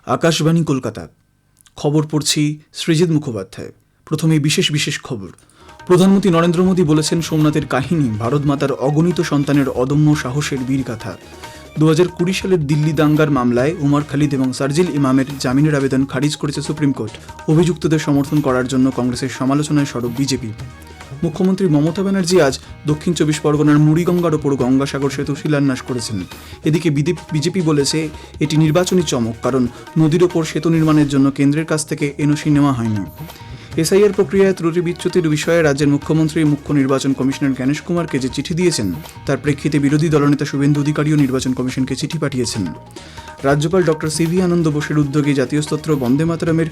আকাশবাণী কলকাতা। খবর পড়ছি সৃজিত মুখোপাধ্যায়। প্রথমে বিশেষ খবর। প্রধানমন্ত্রী নরেন্দ্র মোদী বলেছেন, সোমনাথের কাহিনী ভারত মাতার অগণিত সন্তানের অদম্য সাহসের বীরগাথা। 2020 সালের দিল্লি দাঙ্গার মামলায় উমর খালিদ এবং শারজিল ইমামের জামিনের আবেদন খারিজ করেছে সুপ্রিম কোর্ট। অভিযুক্তদের সমর্থন করার জন্য কংগ্রেসের সমালোচনায় সরব বিজেপি। মুখ্যমন্ত্রী মমতা ব্যানার্জি আজ দক্ষিণ 24 পরগনার মুড়িগঙ্গার ওপর গঙ্গাসাগর সেতু শিলান্যাস করেছেন। এদিকে বিজেপি বলেছে এটি নির্বাচনী চমক, কারণ নদীর ওপর সেতু নির্মাণের জন্য কেন্দ্রের কাছ থেকে এনওসি নেওয়া হয়নি। এসআইআর প্রক্রিয়ায় ত্রুটি বিচ্যুতির বিষয়ে রাজ্যের মুখ্যমন্ত্রী মুখ্য নির্বাচন কমিশনার জ্ঞানেশ কুমারকে যে চিঠি দিয়েছেন, তার প্রেক্ষিতে বিরোধী দলনেতা শুভেন্দু অধিকারীও নির্বাচন কমিশনকে চিঠি পাঠিয়েছেন। রাজ্যপাল ডক্টর সিভি আনন্দ বোসের উদ্যোগে জাতীয় স্তোত্র বন্দে মাতরমের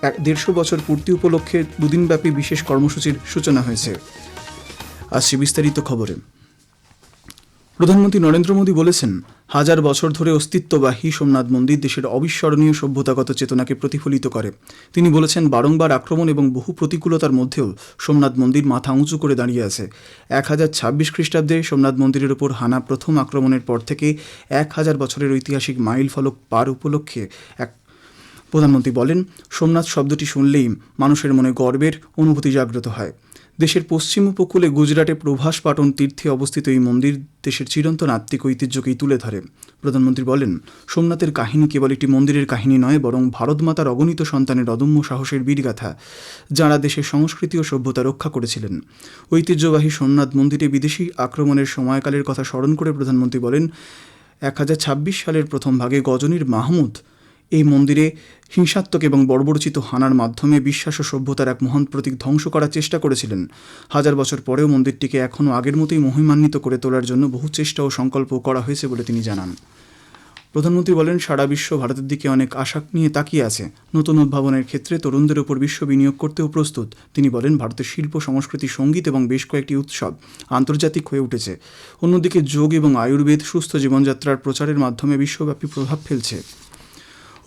150 বছর পূর্তি উপলক্ষে দুদিনব্যাপী বিশেষ কর্মসূচির সূচনা হয়েছে। আসছে বিস্তারিত খবরে। প্রধানমন্ত্রী নরেন্দ্র মোদী বলেছেন, হাজার বছর ধরে অস্তিত্ববাহী সোমনাথ মন্দির দেশের অবিস্মরণীয় সভ্যতাগত চেতনাকে প্রতিফলিত করে। তিনি বলেছেন, বারংবার আক্রমণ এবং বহু প্রতিকূলতার মধ্যেও সোমনাথ মন্দির মাথা উঁচু করে দাঁড়িয়ে আছে। 1026 খ্রিস্টাব্দে সোমনাথ মন্দিরের উপর হানা প্রথম আক্রমণের পর থেকে 1000 বছরের ঐতিহাসিক মাইল ফলক পার উপলক্ষে প্রধানমন্ত্রী বলেন, সোমনাথ শব্দটি শুনলেই মানুষের মনে গর্বের অনুভূতি জাগ্রত হয়। দেশের পশ্চিম উপকূলে গুজরাটে প্রভাস পাটন তীর্থে অবস্থিত এই মন্দির দেশের চিরন্তন আত্মিক ঐতিহ্যকেই তুলে ধরে। প্রধানমন্ত্রী বলেন, সোমনাথের কাহিনী কেবল একটি মন্দিরের কাহিনী নয়, বরং ভারত মাতার অগণিত সন্তানের অদম্য সাহসের বীরগাথা, যাঁরা দেশের সংস্কৃতি ও সভ্যতা রক্ষা করেছিলেন। ঐতিহ্যবাহী সোমনাথ মন্দিরে বিদেশি আক্রমণের সময়কালের কথা স্মরণ করে প্রধানমন্ত্রী বলেন, 1026 সালের প্রথম ভাগে গজনীর মাহমুদ এই মন্দিরে হিংসাত্মক এবং বর্বরচিত হানার মাধ্যমে বিশ্বাস ও সভ্যতার এক মহান প্রতীক ধ্বংস করার চেষ্টা করেছিলেন। 1000 বছর পরেও মন্দিরটিকে এখনও আগের মতোই মহিমান্বিত করে তোলার জন্য বহু চেষ্টা ও সংকল্প করা হয়েছে বলে তিনি জানান। প্রধানমন্ত্রী বলেন, সারা বিশ্ব ভারতের দিকে অনেক আশা নিয়ে তাকিয়ে আছে। নতুন উদ্ভাবনের ক্ষেত্রে তরুণদের উপর বিশ্ব বিনিয়োগ করতেও প্রস্তুত। তিনি বলেন, ভারতের শিল্প, সংস্কৃতি, সঙ্গীত এবং বেশ কয়েকটি উৎসব আন্তর্জাতিক হয়ে উঠেছে। অন্যদিকে যোগ এবং আয়ুর্বেদ সুস্থ জীবনযাত্রার প্রচারের মাধ্যমে বিশ্বব্যাপী প্রভাব ফেলছে।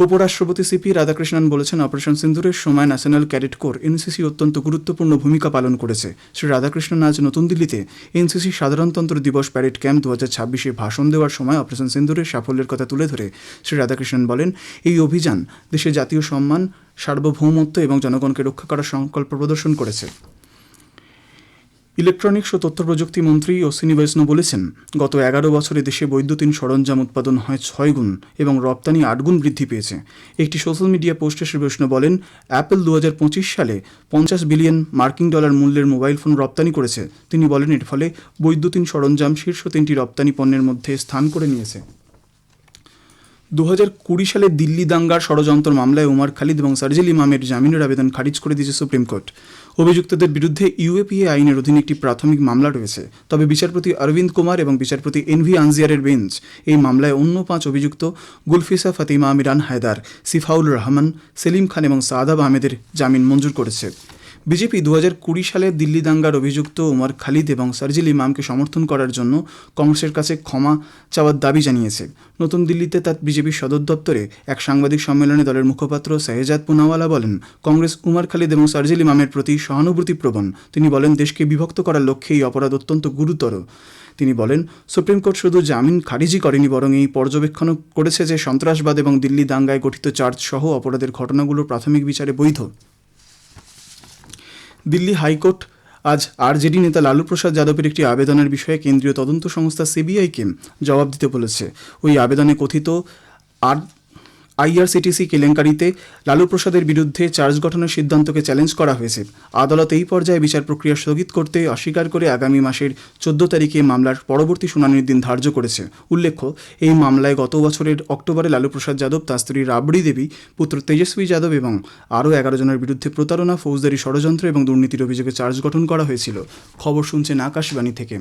উপরাষ্ট্রপতি সিপি রাধাকৃষ্ণন বলেছেন, অপারেশন সিন্দুরের সময় ন্যাশনাল ক্যাডেট কোর এনসিসি অত্যন্ত গুরুত্বপূর্ণ ভূমিকা পালন করেছে। শ্রী রাধাকৃষ্ণন আজ নতুন দিল্লিতে এনসিসি সাধারণতন্ত্র দিবস প্যারেড ক্যাম্প 2026-এ ভাষণ দেওয়ার সময় অপারেশন সিন্দুরের সাফল্যের কথা তুলে ধরে শ্রী রাধাকৃষ্ণন বলেন, এই অভিযান দেশের জাতীয় সম্মান, সার্বভৌমত্ব এবং জনগণকে রক্ষা করার সংকল্প প্রদর্শন করেছে। ইলেকট্রনিক্স ও তথ্য প্রযুক্তি মন্ত্রী অশ্বিনী বৈষ্ণব বলেছেন, গত 11 বছরে দেশে বৈদ্যুতিন সরঞ্জাম উৎপাদন হয় 6 গুণ এবং রপ্তানি 8 গুণ বৃদ্ধি পেয়েছে। একটি সোশ্যাল মিডিয়া পোস্টে শ্রী বৈষ্ণব বলেন, অ্যাপল 2025 সালে $50 বিলিয়ন মূল্যের মোবাইল ফোন রপ্তানি করেছে। তিনি বলেন, এর ফলে বৈদ্যুতিন সরঞ্জাম শীর্ষ 3টি রপ্তানি পণ্যের মধ্যে স্থান করে নিয়েছে। 2020 সালে দিল্লি দাঙ্গার ষড়যন্ত্র মামলায় উমর খালিদ এবং শারজিল ইমামের জামিনের আবেদন খারিজ করে দিয়েছে সুপ্রিম কোর্ট। অভিযুক্তদের বিরুদ্ধে ইউএপিএ আইনের অধীনে একটি প্রাথমিক মামলা রয়েছে। তবে বিচারপতি অরবিন্দ কুমার এবং বিচারপতি এনভি আনজিয়ারের বেঞ্চ এই মামলায় অন্য 5 অভিযুক্ত গুলফিসা ফাতিমা মিরান হায়দার, সিফাউল রহমান, সেলিম খান এবং সাদাব আহমেদের জামিন মঞ্জুর করেছে। বিজেপি 2020 সালে দিল্লি দাঙ্গার অভিযুক্ত উমর খালিদ এবং শারজিল ইমামকে সমর্থন করার জন্য কংগ্রেসের কাছে ক্ষমা চাওয়ার দাবি জানিয়েছে। নতুন দিল্লিতে তার বিজেপির সদর দপ্তরে এক সাংবাদিক সম্মেলনে দলের মুখপাত্র শাহজাদ পুনাওয়ালা বলেন, কংগ্রেস উমর খালিদ এবং শারজিল ইমামের প্রতি সহানুভূতিপ্রবণ। তিনি বলেন, দেশকে বিভক্ত করার লক্ষ্যে এই অপরাধ অত্যন্ত গুরুতর। তিনি বলেন, সুপ্রিম কোর্ট শুধু জামিন খারিজই করেনি, বরং এই পর্যবেক্ষণও করেছে যে সন্ত্রাসবাদ এবং দিল্লি দাঙ্গায় গঠিত চার্জ সহ অপরাধের ঘটনাগুলো প্রাথমিক বিচারে বৈধ। দিল্লি হাইকোর্ট আজ আরজেডি নেতা লালু প্রসাদ যাদবের একটি আবেদনের বিষয়ে কেন্দ্রীয় তদন্ত সংস্থা সিবিআইকে জবাব দিতে বলেছে। ওই আবেদনে কথিত আইআরসিটিসি কেলেঙ্কারিতে লালু প্রসাদের বিরুদ্ধে চার্জ গঠনের সিদ্ধান্তকে চ্যালেঞ্জ করা হয়েছে। আদালত এই পর্যায়ে বিচার প্রক্রিয়া স্থগিত করতে অস্বীকার করে আগামী মাসের 14 তারিখে মামলার পরবর্তী শুনানির দিন ধার্য করেছে। উল্লেখ্য, এই মামলায় গত বছরের অক্টোবরে লালু প্রসাদ যাদব, তার স্ত্রী রাবড়ি দেবী, পুত্র তেজস্বী যাদব এবং আরও 11 জনের বিরুদ্ধে প্রতারণা, ফৌজদারি ষড়যন্ত্র এবং দুর্নীতির অভিযোগে চার্জ গঠন করা হয়েছিল। খবর শুনছেন আকাশবাণী থেকে।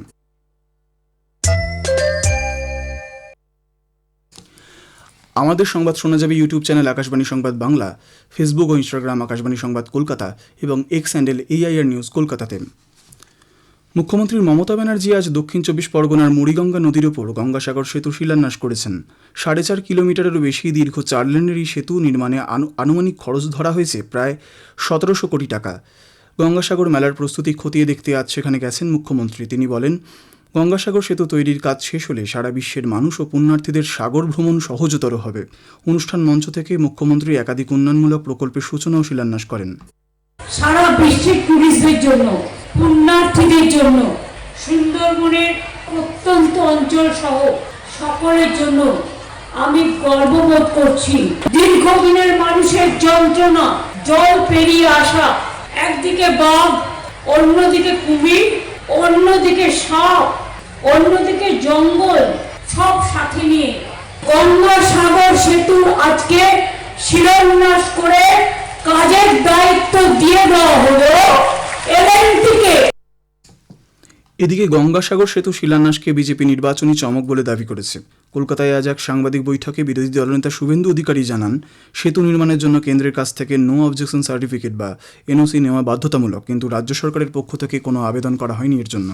আমাদের সংবাদ শোনা যাবে ইউটিউব চ্যানেল আকাশবাণী সংবাদ বাংলা, ফেসবুক ও ইনস্টাগ্রাম আকাশবাণী সংবাদ কলকাতা এবং এক্স হ্যান্ডেল AIR নিউজ কলকাতাতে। মুখ্যমন্ত্রী মমতা ব্যানার্জি আজ দক্ষিণ 24 পরগনার মুড়িগঙ্গা নদীর ওপর গঙ্গাসাগর সেতু শিলান্যাস করেছেন। 4.5 কিলোমিটারেরও বেশি দীর্ঘ 4 লেনের এই সেতু নির্মাণে আনুমানিক খরচ ধরা হয়েছে প্রায় 1700 কোটি টাকা। গঙ্গাসাগর মেলার প্রস্তুতি খতিয়ে দেখতে আজ সেখানে গেছেন মুখ্যমন্ত্রী। তিনি বলেন, গঙ্গাসাগর সেতু তৈরির কাজ শেষ হলে সারা বিশ্বের মানুষ ও পুণ্যার্থীদের সাগর ভ্রমণ সহজতর হবে। অনুষ্ঠান মঞ্চ থেকে মুখ্যমন্ত্রী একাধিক উন্নয়নমূলক প্রকল্পের সূচনা ও শিলান্যাস করেন। সারা বিশ্বের টুরিস্টদের জন্য, পুণ্যার্থীদের জন্য, সুন্দরবনের প্রত্যন্ত অঞ্চল সহ সকলের জন্য আমি গর্ববোধ করছি। দীর্ঘদিনের মানুষের যন্ত্রণা, জল পেরিয়ে আসা, একদিকে বাঘ, অন্যদিকে কুমির, অন্যদিকে সাপ, অন্যদিকে জঙ্গল, সব সাথে নিয়ে গঙ্গাসাগর সেতুর আজকে শিলান্যাস করে কাজের দায়িত্ব দিয়ে দেওয়া হলো এলএনটিকে। এদিকে গঙ্গাসাগর সেতু শিলান্যাসকে বিজেপি নির্বাচনী চমক বলে দাবি করেছে। কলকাতায় আজ এক সাংবাদিক বৈঠকে বিরোধী দলনেতা শুভেন্দু অধিকারী জানান, সেতু নির্মাণের জন্য কেন্দ্রের কাছ থেকে নো অবজেকশন সার্টিফিকেট বা এনওসি নেওয়া বাধ্যতামূলক, কিন্তু রাজ্য সরকারের পক্ষ থেকে কোনো আবেদন করা হয়নি এর জন্য।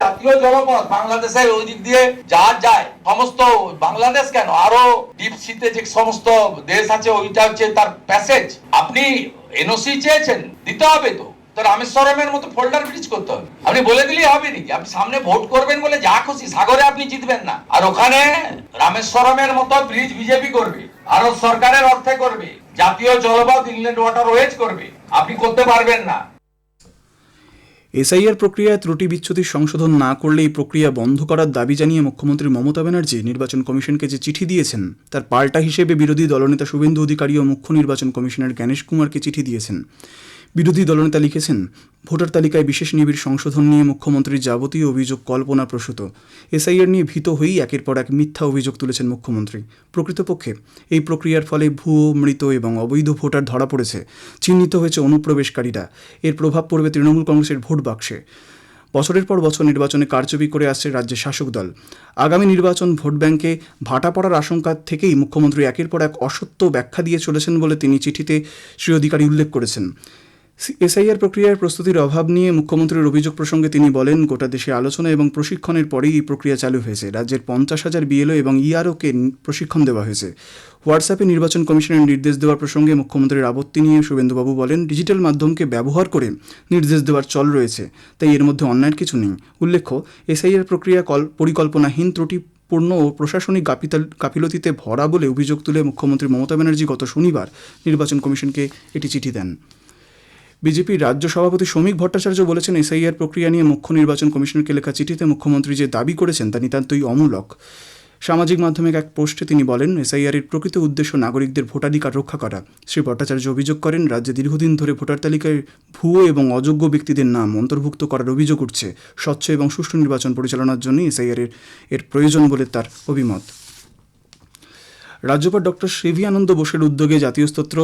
জাতীয় জলপথ বাংলাদেশের ওই দিক দিয়ে জাহাজ যায়, সমস্ত বাংলাদেশ কেন আরো ডিপ সিতে যে সমস্ত দেশ আছে ওইটা হচ্ছে তার প্যাসেজ। আপনি এনওসি চেয়েছেন, দিতে হবে তো। রামেশ্বরমের মতো ফোল্ডার ব্রিজ করতে হবে, আপনি বলে দিলেই হবে নাকি? আপনি সামনে ভোট করবেন বলে যা খুশি সাগরে আপনি জিতবেন না। আর ওখানে রামেশ্বরমের মতো ব্রিজ বিজেপি করবে, ভারত সরকারের অর্থে করবে, জাতীয় জলপথ ইনল্যান্ড ওয়াটারওয়েজ করবে, আপনি করতে পারবেন না। এসআইআর প্রক্রিয়ায় ত্রুটি বিচ্যুতি সংশোধন না করলে এই প্রক্রিয়া বন্ধ করার দাবি জানিয়ে মুখ্যমন্ত্রী মমতা ব্যানার্জি নির্বাচন কমিশনকে যে চিঠি দিয়েছেন তার পাল্টা হিসেবে বিরোধী দলনেতা শুভেন্দু অধিকারী ও মুখ্য নির্বাচন কমিশনার জ্ঞানেশ কুমারকে চিঠি দিয়েছেন। বিরোধী দলনেতা লিখেছেন, ভোটার তালিকায় বিশেষ নিবিড় সংশোধন নিয়ে মুখ্যমন্ত্রীর যাবতীয় অভিযোগ কল্পনাপ্রসূত। এসআইআর নিয়ে ভীত হয়েই একের পর এক মিথ্যা অভিযোগ তুলেছেন মুখ্যমন্ত্রী। প্রকৃতপক্ষে এই প্রক্রিয়ার ফলে ভুয়ো, মৃত এবং অবৈধ ভোটার ধরা পড়েছে, চিহ্নিত হয়েছে অনুপ্রবেশকারীরা। এর প্রভাব পড়বে তৃণমূল কংগ্রেসের ভোট বাক্সে। বছরের পর বছর নির্বাচনে কারচুপি করে আসছে রাজ্যের শাসক দল। আগামী নির্বাচন ভোট ব্যাংকে ভাটা পড়ার আশঙ্কা থেকেই মুখ্যমন্ত্রী একের পর এক অসত্য ব্যাখ্যা দিয়ে চলেছেন বলে তিনি চিঠিতে শ্রী অধিকারী উল্লেখ করেছেন। এসআইআর প্রক্রিয়ার প্রস্তুতির অভাব নিয়ে মুখ্যমন্ত্রীর অভিযোগ প্রসঙ্গে তিনি বলেন, গোটা দেশে আলোচনা এবং প্রশিক্ষণের পরেই এই প্রক্রিয়া চালু হয়েছে। রাজ্যের 50,000 বিএলও এবং ইআরওকে প্রশিক্ষণ দেওয়া হয়েছে। হোয়াটসঅ্যাপে নির্বাচন কমিশনের নির্দেশ দেওয়ার প্রসঙ্গে মুখ্যমন্ত্রীর আপত্তি নিয়ে শুভেন্দুবাবু বলেন, ডিজিটাল মাধ্যমকে ব্যবহার করে নির্দেশ দেওয়ার চল রয়েছে, তাই এর মধ্যে অন্যায়ের কিছু নেই। উল্লেখ্য, এসআইআর প্রক্রিয়া পরিকল্পনাহীন, ত্রুটিপূর্ণ ও প্রশাসনিক গাফিলতিতে ভরা বলে অভিযোগ তুলে মুখ্যমন্ত্রী মমতা ব্যানার্জি গত শনিবার নির্বাচন কমিশনকে একটি চিঠি দেন। বিজেপির রাজ্য সভাপতি শ্রমিক ভট্টাচার্য বলেছেন, এসআইআর প্রক্রিয়া নিয়ে মুখ্য নির্বাচন কমিশনারকে লেখা চিঠিতে মুখ্যমন্ত্রী যে দাবি করেছেন তা নিতান্তই অমূলক। সামাজিক মাধ্যমে এক পোস্টে তিনি বলেন, এসআইআরের প্রকৃত উদ্দেশ্য নাগরিকদের ভোটাধিকার রক্ষা করা। শ্রী ভট্টাচার্য অভিযোগ করেন, রাজ্যে দীর্ঘদিন ধরে ভোটার তালিকায় ভুয়ো এবং অযোগ্য ব্যক্তিদের নাম অন্তর্ভুক্ত করার অভিযোগ উঠছে। স্বচ্ছ এবং সুষ্ঠু নির্বাচন পরিচালনার জন্য এসআইআর প্রয়োজন বলে তার অভিমত। রাজ্যপাল ডক্টর সিভি আনন্দ বোসের উদ্যোগে জাতীয় স্তোত্র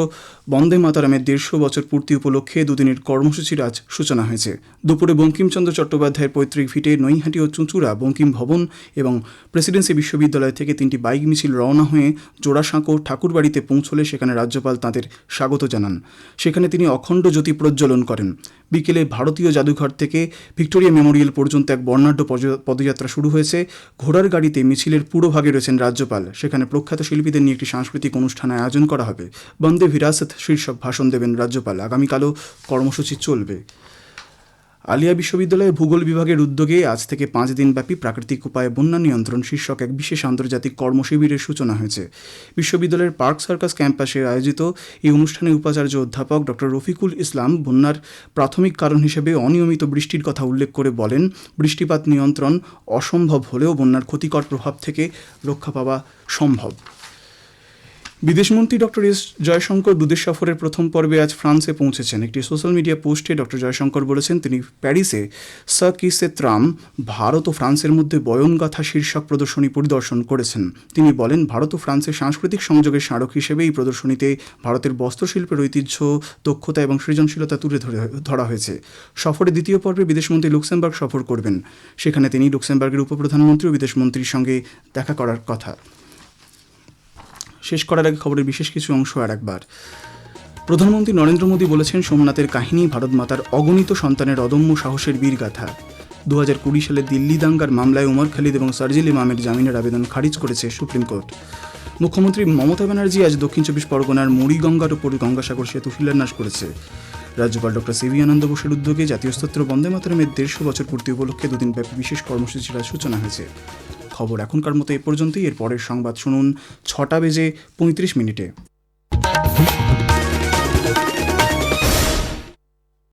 বন্দে মাতরমের 150 বছর পূর্তি উপলক্ষে দুদিনের কর্মসূচির আজ সূচনা হয়েছে। দুপুরে বঙ্কিমচন্দ্র চট্টোপাধ্যায়ের পৈতৃক ভিটে নৈহাটি ও চুঁচুড়া বঙ্কিম ভবন এবং প্রেসিডেন্সি বিশ্ববিদ্যালয় থেকে 3টি বাইক মিছিল রওনা হয়ে জোড়াসাঁকো ঠাকুরবাড়িতে পৌঁছলে সেখানে রাজ্যপাল তাঁদের স্বাগত জানান। সেখানে তিনি অখণ্ড জ্যোতি প্রজ্বলন করেন। বিকেলে ভারতীয় জাদুঘর থেকে ভিক্টোরিয়া মেমোরিয়াল পর্যন্ত এক বর্ণাঢ্য পদযাত্রা শুরু হয়েছে। ঘোড়ার গাড়িতে মিছিলের পুরোভাগে রয়েছেন রাজ্যপাল। সেখানে প্রখ্যাত শিল্পীদের নিয়ে একটি সাংস্কৃতিক অনুষ্ঠান আয়োজন করা হবে। বন্দে ভিরাসত শীর্ষক ভাষণ দেবেন রাজ্যপাল। আগামীকালও কর্মসূচি চলবে। আলিয়া বিশ্ববিদ্যালয়ের ভূগোল বিভাগের উদ্যোগে আজ থেকে 5 দিনব্যাপী প্রাকৃতিক উপায়ে বন্যা নিয়ন্ত্রণ শীর্ষক এক বিশেষ আন্তর্জাতিক কর্মশিবিরের সূচনা হয়েছে। বিশ্ববিদ্যালয়ের পার্ক সার্কাস ক্যাম্পাসে আয়োজিত এই অনুষ্ঠানে উপাচার্য অধ্যাপক ডক্টর রফিকুল ইসলাম বন্যার প্রাথমিক কারণ হিসেবে অনিয়মিত বৃষ্টির কথা উল্লেখ করে বলেন, বৃষ্টিপাত নিয়ন্ত্রণ অসম্ভব হলেও বন্যার ক্ষতিকর প্রভাব থেকে রক্ষা পাওয়া সম্ভব। বিদেশমন্ত্রী ডক্টর এস জয়শঙ্কর বিদেশ সফরের প্রথম পর্বে আজ ফ্রান্সে পৌঁছেছেন। একটি সোশ্যাল মিডিয়া পোস্টে ডক্টর জয়শঙ্কর বলেছেন, তিনি প্যারিসে কিসে ত্রাম ভারত ও ফ্রান্সের মধ্যে বয়নগাথা শীর্ষক প্রদর্শনী পরিদর্শন করেছেন। তিনি বলেন, ভারত ও ফ্রান্সের সাংস্কৃতিক সংযোগের স্মারক হিসেবে এই প্রদর্শনীতে ভারতের বস্ত্রশিল্পের ঐতিহ্য, দক্ষতা এবং সৃজনশীলতা তুলে ধরা হয়েছে। সফরের দ্বিতীয় পর্বে বিদেশমন্ত্রী লুক্সেমবার্গ সফর করবেন। সেখানে তিনি লুক্সেমবার্গের উপপ্রধানমন্ত্রী ও বিদেশমন্ত্রীর সঙ্গে দেখা করার কথা। শেষ করার আগে খবরের বিশেষ কিছু অংশ আর একবার। প্রধানমন্ত্রী নরেন্দ্র মোদী বলেছেন, সোমনাথের কাহিনী ভারত মাতার অগণিত সন্তানের অদম্য সাহসের বীরগাথা। 2020 সালে দিল্লি দাঙ্গার মামলায় ওমর খালিদ এবং সার্জিল ইমামের জামিনের আবেদন খারিজ করেছে সুপ্রিম কোর্ট। মুখ্যমন্ত্রী মমতা ব্যানার্জি আজ দক্ষিণ 24 পরগনার মুড়িগঙ্গার উপর গঙ্গাসাগর সেতু শিলান্যাস করেছে। রাজ্যপাল ডক্টর সিভি আনন্দ বোসের উদ্যোগে জাতীয় স্তোত্র বন্দে মাতরমের 150 বছর পূর্তি উপলক্ষে দুদিনব্যাপী বিশেষ কর্মসূচির আজ সূচনা হয়েছে। খবর এখনকার মতো এ পর্যন্তই। এর পরের সংবাদ শুনুন 6:35 মিনিটে।